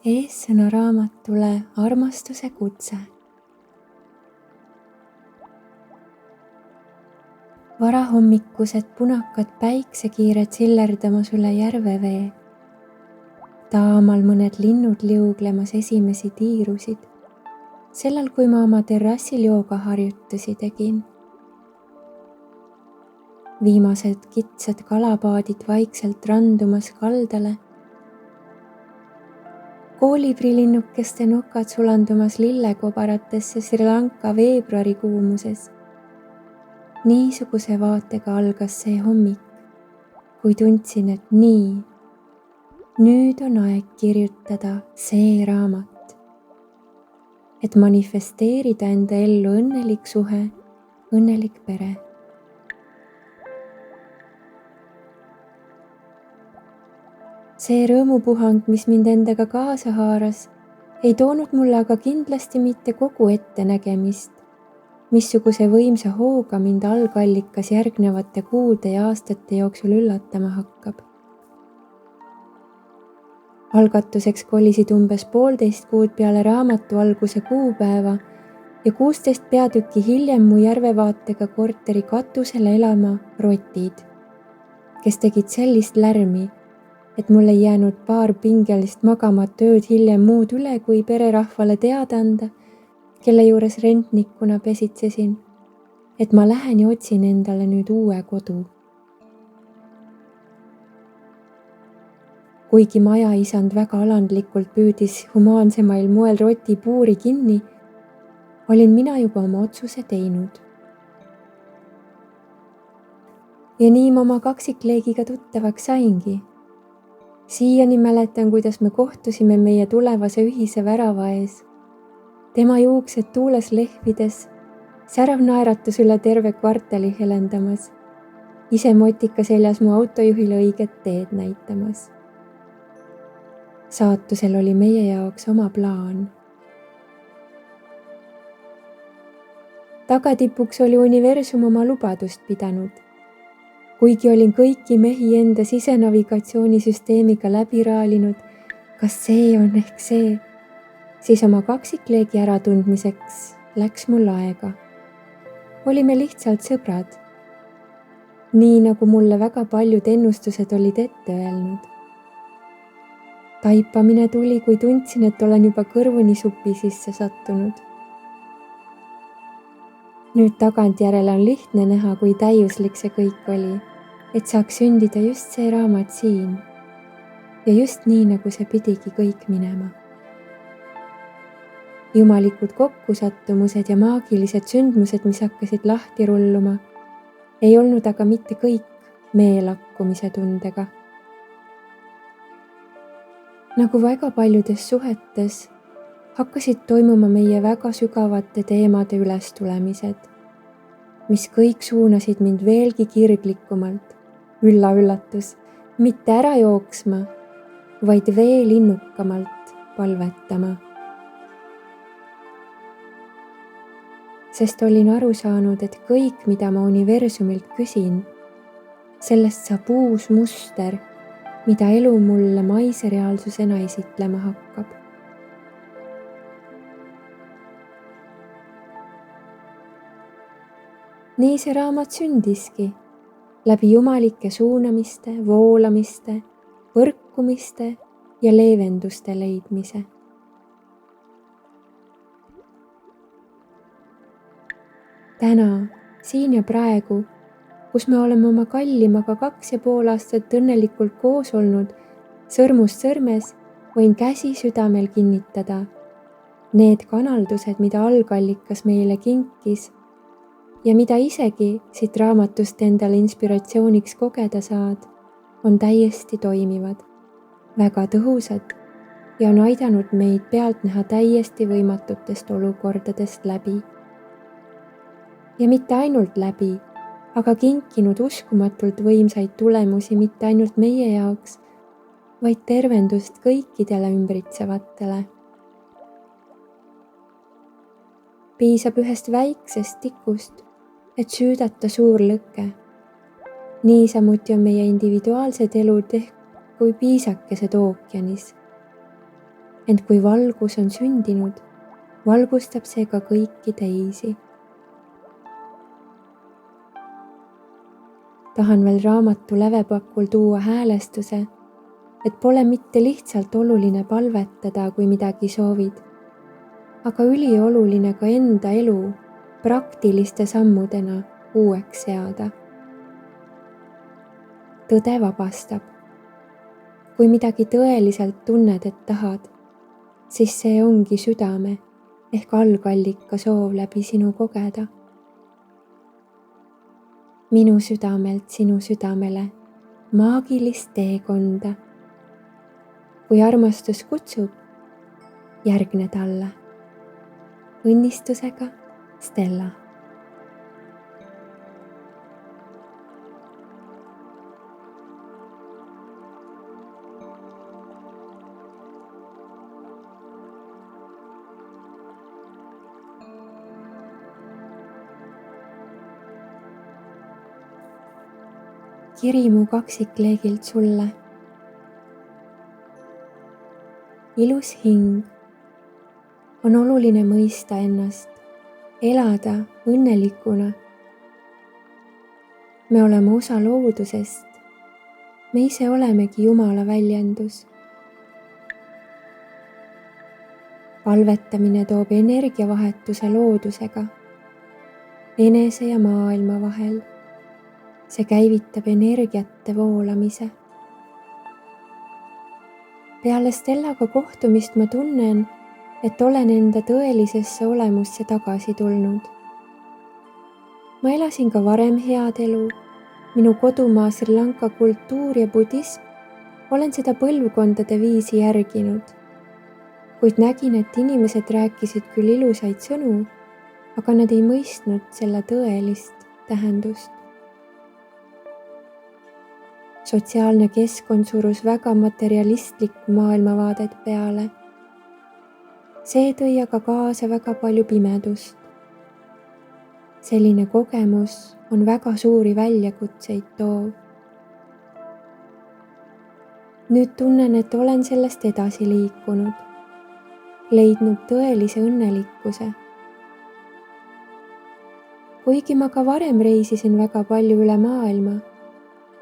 Eessõna raamatule Armastuse kutse. Varahommikused punakad päiksekiired sillerdamas üle järvevee. Taamal mõned linnud liuglemas esimesi tiirusid, sellal kui ma oma terrassil joogaharjutusi tegin. Viimased kitsad kalapaadid vaikselt randumas kaldale. Koolibrilinnukeste nokad sulandumas lillekobaratesse Sri Lanka veebruari kuumuses. Niisuguse vaatega algas see hommik, kui tundsin, et nüüd on aeg kirjutada see raamat, et manifesteerida enda ellu õnnelik suhe, õnnelik pere. See rõõmupuhang, mis mind endaga kaasa haaras, ei toonud mulle aga kindlasti mitte kogu ettenägemist, missuguse võimsa hooga mind algallikas järgnevate kuude ja aastate jooksul üllatama hakkab. Algatuseks kolisid umbes 1,5 kuud peale raamatu alguse kuupäeva ja 16 peatükki hiljem mu järvevaatega korteri katusele elama rotid, kes tegid sellist lärmi, et mul ei jäänud paar pingelist magamata ööd hiljem muud üle, kui pererahvale teada anda, kelle juures rentnikuna pesitsesin, et ma lähen ja otsin endale nüüd uue kodu. Kuigi majaisand väga alandlikult püüdis humaansemail moel roti puuri kinni, olin mina juba oma otsuse teinud. Ja nii ma oma kaksikleegiga tuttavaks saingi. Siiani mäletan, kuidas me kohtusime meie tulevase ühise värava ees. Tema juuksed tuules lehvides, särav naeratus üle terve kvartali helendamas, ise motika seljas mu autojuhile õiget teed näitamas. Saatusel oli meie jaoks oma plaan. Tagatipuks oli universum oma lubadust pidanud. Kuigi olin kõiki mehi enda sisenavigatsioonisüsteemiga läbi raalinud, kas see on ehk see, siis oma kaksikleegi äratundmiseks läks mul aega. Olime lihtsalt sõbrad. Nii nagu mulle väga paljud ennustused olid ette öelnud. Taipamine tuli, kui tundsin, et olen juba kõrvuni supi sisse sattunud. Nüüd tagantjärele on lihtne näha, kui täiuslik see kõik oli, et saaks sündida just see raamat siin ja just nii, nagu see pidigi kõik minema. Jumalikud kokkusattumused ja maagilised sündmused, mis hakkasid lahti rulluma, ei olnud aga mitte kõik meelakkumise tundega. Nagu väga paljudes suhetes, hakkasid toimuma meie väga sügavate teemade ülestulemised, mis kõik suunasid mind veelgi kirglikumalt, üllatus, mitte ära jooksma, vaid veel innukamalt palvetama. Sest olin aru saanud, et kõik, mida ma universumilt küsin, sellest saab uus muster, mida elu mulle maise reaalsusena esitlema hakkab. Nii see raamat sündiski, läbi jumalike suunamiste, voolamiste, põrkumiste ja leevenduste leidmise. Täna, siin ja praegu, kus me oleme oma kallimaga 2,5 aastat õnnelikult koos olnud, sõrmust sõrmes võin käsi südamel kinnitada. Need kanaldused, mida algallikas meile kinkis ja mida isegi siit raamatust endale inspiratsiooniks kogeda saad, on täiesti toimivad, väga tõhusad ja on aidanud meid pealt näha täiesti võimatutest olukordadest läbi. Ja mitte ainult läbi, aga kinkinud uskumatult võimsaid tulemusi mitte ainult meie jaoks, vaid tervendust kõikidele ümbritsevatele. Piisab ühest väiksest tikust, et süüdata suur lõke. Niisamuti on meie individuaalsed elud ehk kui piisakesed ookeanis. ent kui valgus on sündinud, valgustab see ka kõiki teisi. Tahan veel raamatu lävepakul tuua häälestuse, et pole mitte lihtsalt oluline palvetada, kui midagi soovid, aga ülioluline ka enda elu praktiliste sammudena uueks seada. Tõde vabastab. Kui midagi tõeliselt tunned, et tahad, siis see ongi südame ehk algallika soov läbi sinu kogeda. Minu südamelt sinu südamele maagilist teekonda. Kui armastus kutsub, järgne talle. Õnnistusega, Stella. Kiri mu kaksikleegilt sulle. Ilus hing. On oluline mõista ennast, elada õnnelikuna. Me oleme osa loodusest. Me ise olemegi Jumala väljendus. Palvetamine toob energiavahetuse loodusega, enese ja maailma vahel. See käivitab energiate voolamise. Peale Stellaga kohtumist ma tunnen, et olen enda tõelisesse olemusse tagasi tulnud. Ma elasin ka varem head elu. Minu kodumaa Sri Lanka kultuur ja budism, olen seda põlvkondade viisi järginud. Kuid nägin, et inimesed rääkisid küll ilusaid sõnu, aga nad ei mõistnud selle tõelist tähendust. Sotsiaalne keskkond surus väga materialistlikku maailmavaadet peale. See tõi aga kaasa väga palju pimedust. Selline kogemus on väga suuri väljakutseid toov. Nüüd tunnen, et olen sellest edasi liikunud, leidnud tõelise õnnelikkuse. Kuigi ma ka varem reisisin väga palju üle maailma,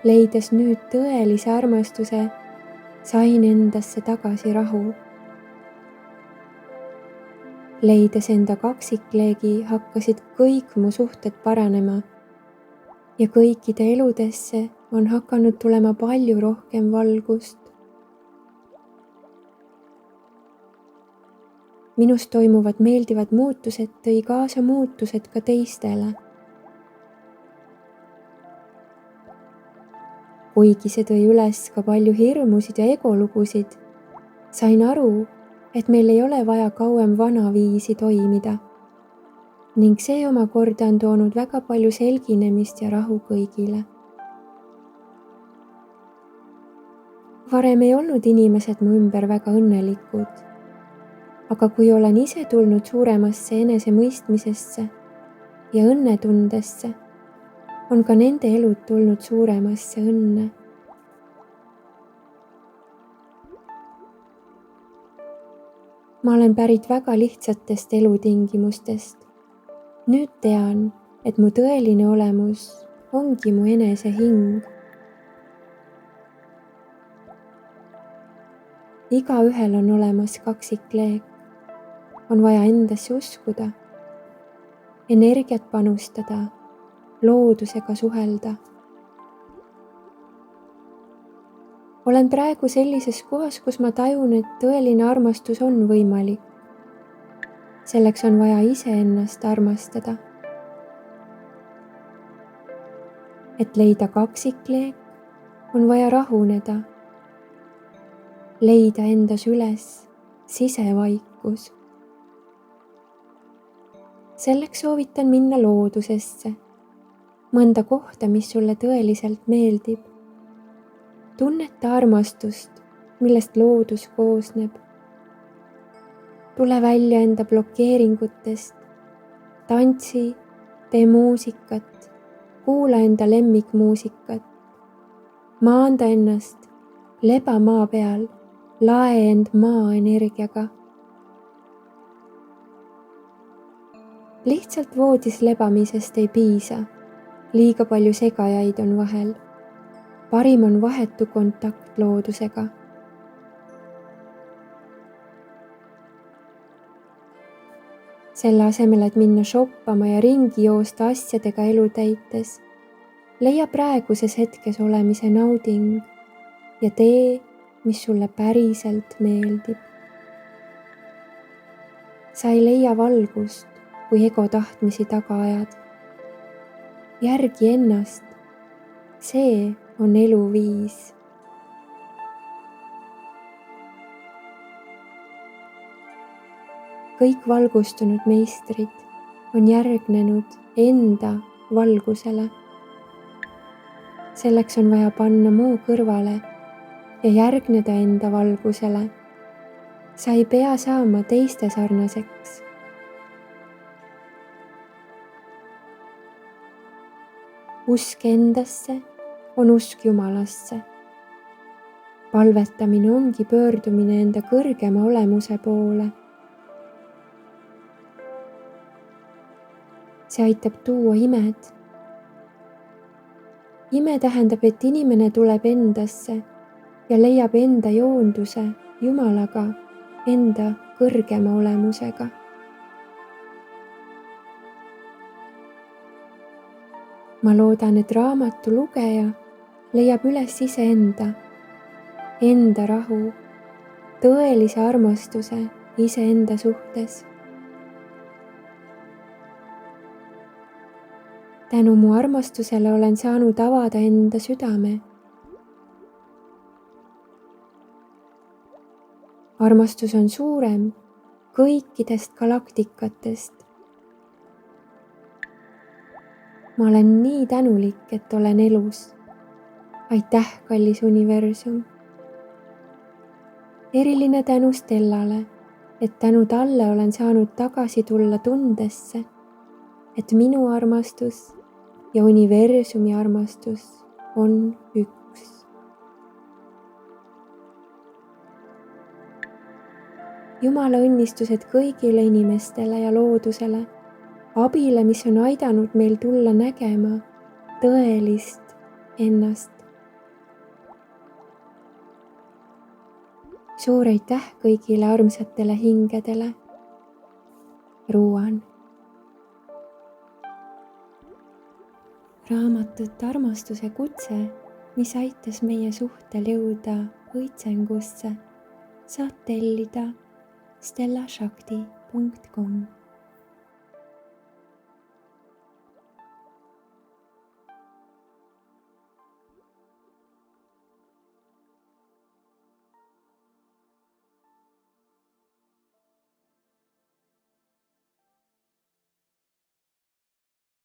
leides nüüd tõelise armastuse, sain endasse tagasi rahu. Leides enda kaksikleegi, hakkasid kõik mu suhted paranema ja kõikide eludesse on hakanud tulema palju rohkem valgust. Minus toimuvad meeldivad muutused tõi kaasa muutused ka teistele. Kuigi see tõi üles ka palju hirmusid ja egolugusid, sain aru, et meil ei ole vaja kauem vanaviisi toimida. Ning see omakorda on toonud väga palju selginemist ja rahu kõigile. Varem ei olnud inimesed mu ümber väga õnnelikud, aga kui olen ise tulnud suuremasse enesemõistmisesse ja õnnetundesse, on ka nende elud tulnud suuremasse õnne. Ma olen pärit väga lihtsatest elutingimustest. Nüüd tean, et mu tõeline olemus ongi mu enese hing. Igaühel on olemas kaksikleek. On vaja endasse uskuda, energiat panustada, loodusega suhelda. Olen praegu sellises kohas, kus ma tajun, et tõeline armastus on võimalik. Selleks on vaja iseennast armastada. Et leida kaksikleek, on vaja rahuneda. Leida endas üles sisevaikus. Selleks soovitan minna loodusesse, mõnda kohta, mis sulle tõeliselt meeldib. Tunneta armastust, millest loodus koosneb. Tule välja enda blokeeringutest, tantsi, tee muusikat, kuula enda lemmikmuusikat. Maanda ennast, leba maa peal lae end maa energiaga. Lihtsalt voodis lebamisest ei piisa, liiga palju segajaid on vahel. Parim on vahetu kontakt loodusega. Selle asemel, et minna shoppama ja ringi joosta asjadega elu täites, leia praeguses hetkes olemise nauding ja tee, mis sulle päriselt meeldib. Sa ei leia valgust, kui ego tahtmisi taga ajad. Järgi ennast. See on eluviis. Kõik valgustunud meistrid on järgnenud enda valgusele. Selleks on vaja panna muu kõrvale ja järgneda enda valgusele. Sa ei pea saama teiste sarnaseks. Usk endasse on usk Jumalasse. Palvetamine ongi pöördumine enda kõrgema olemuse poole. See aitab tuua imed. Ime tähendab, et inimene tuleb endasse ja leiab enda joonduse Jumalaga, enda kõrgema olemusega. Ma loodan, et raamatu lugeja leiab üles iseenda, enda rahu, tõelise armastuse iseenda suhtes. Tänu mu armastusele olen saanud avada enda südame. Armastus on suurem kõikidest galaktikatest. Ma olen nii tänulik, et olen elus. Aitäh, kallis universum. Eriline tänu Stellale, et tänu talle olen saanud tagasi tulla tundesse, et minu armastus ja universumi armastus on üks. Jumala õnnistused kõigile inimestele ja loodusele, abile, mis on aidanud meil tulla nägema tõelist ennast. Suur aitäh kõigile armsatele hingedele. Ruuan. Raamatut Armastuse kutse, mis aitas meie suhtel jõuda õitsengusse, saad tellida stellashakti.com.